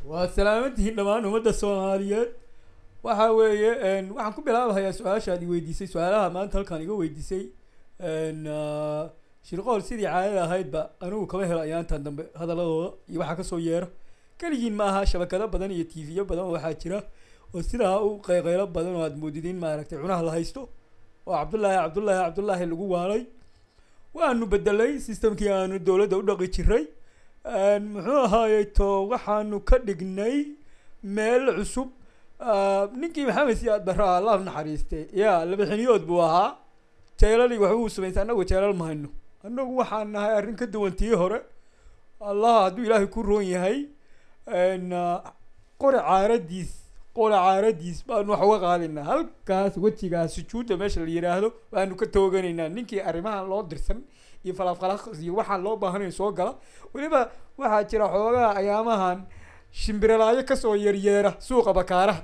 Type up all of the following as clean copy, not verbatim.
وسلامتي دمان umada Soomaaliyeed waxa weeye waxaan ku bilaabayaa su'aashaad i weydiisay su'aalaha maanta halkan iga weydiisay shirqool sidii caadada ahaydba anigu kama helo ayaantan dambe hadaladooda iyo waxa ka soo yeera kaligiin ma aha shabakado badan iyo TV badan waxa jira oo sidaa u qayqaylo badan oo aad moodidin ma aragtay cunaha la haysto oo Cabdullaahi lagu waalay waanu bedelay systemkii aanu dawladda u dhaqi jiray muxuu ahaayay to waxaanu ka dhignay meel cusub ninkii maxamed siyaad barra Allah naxariistay yaa laba xiniyood buu ahaa jeelali waxa uu sameeyay anagu jeelal ma hayno anagu waxaan nahay arrin ka duwantii hore Allah hadduu ilaahay ku roon yahay qora caaradiis baanu wax uga qaadinaa halkaas wajigaas sujuudda meesha la yiraahdo waanu ka tooganaynaa ninkii arrimahan loo dirsan iyo falafalaqs iyo waxaan loo baahanay soo gala waliba waxa jira xoogaa ayaamahan shimbiralaayo ka soo yaryeera suuqa bakaaraha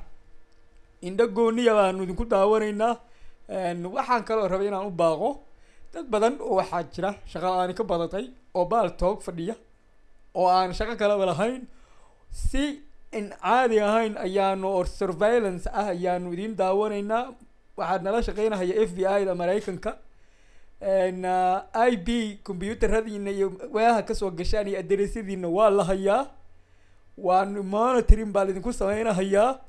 indha gooniya baanu idinku daawanaynaa waxaan kaloo rabay inaan u baaqo dad badan oo waxaa jira shaqo aan ka badatay oo baal toog fadhiya oo aan shaqo kale lahayn si in caadi ahayn ayaanu or surveillance ayaanu idin daawanaynaa waxaad nala shaqeynaya FBI da Mareykanka IP computeradiina iyo waaha ka soo gashaan iyo adereesadiina waa la hayaa waan monitoring baa idinku sameynayaa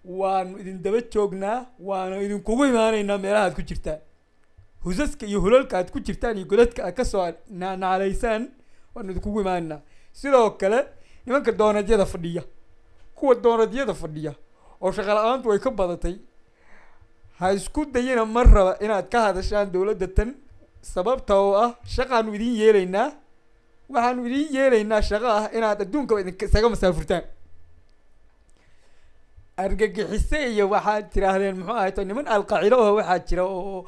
waan idin daba joognaa waan idin kugu imaanaynaa meelaha aad ku jirtaan husaska iyo hulalka aad ku jirtaan iyo godadka aad ka soo naaleysaan waan idin kugu imaanaynaa sidoo kale nimanka doonadyada fadhiya kuwa doonadyada fadhiya oo shaqo la'aantu way ka badatay ha isku dayina mar raba inaad ka hadashaan dawladda tan sababta oo ah shaqaanu idin yeelaynaa waxaanu idin yeelaynaa shaqo ah inaad adduunka isaga masaafurtaan argagixise iyo waxaad tiraahdeen muxuu ahayd niman alqaacido oo waxaa jira oo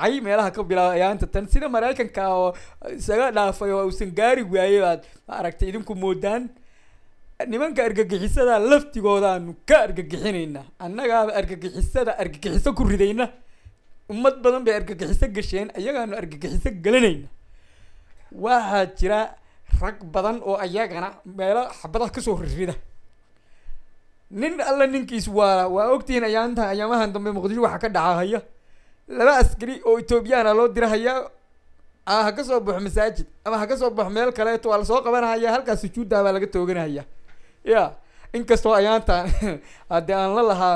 cay meelaha ka bilaabay ayaanta tan sida Mareykanka oo isaga dhaafay oo uusan gaari waayay baad aragtay idinku moodaan nimanka argagixisada laftigooda aanu ka argagixinaynaa annaga argagixiso ku ridayna ummad badan bay argagixiso gasheen ayagaanu argagixiso galanayna waxa jira rag badan oo ayagana meelo xabadaha ka soo rida nin alla ninkiis waa ogtiin ayaamahan dambe Muqdisho waxa ka dhacaya laba askari oo Ethiopian loo dirahaya ha ka soo baxo masaajid ama ha ka soo baxo meel kale oo la soo qabanaya halkaas sujuudda baa laga tooganaya inkastoo ayaanta hadaan la lahaa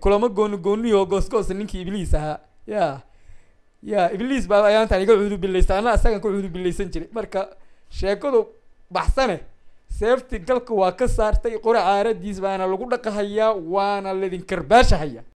kulamo gooni oo goosgoos ninkii Ibliis ahaa Ibliis baa ayaanta iga cuudu bilaysan asaga ku cuudu bilaysan jiray marka sheekadu baxsane safety galka waa ka saartay qora caaradiis baana lagu dhaqahayaa waana la idin karbaashahaya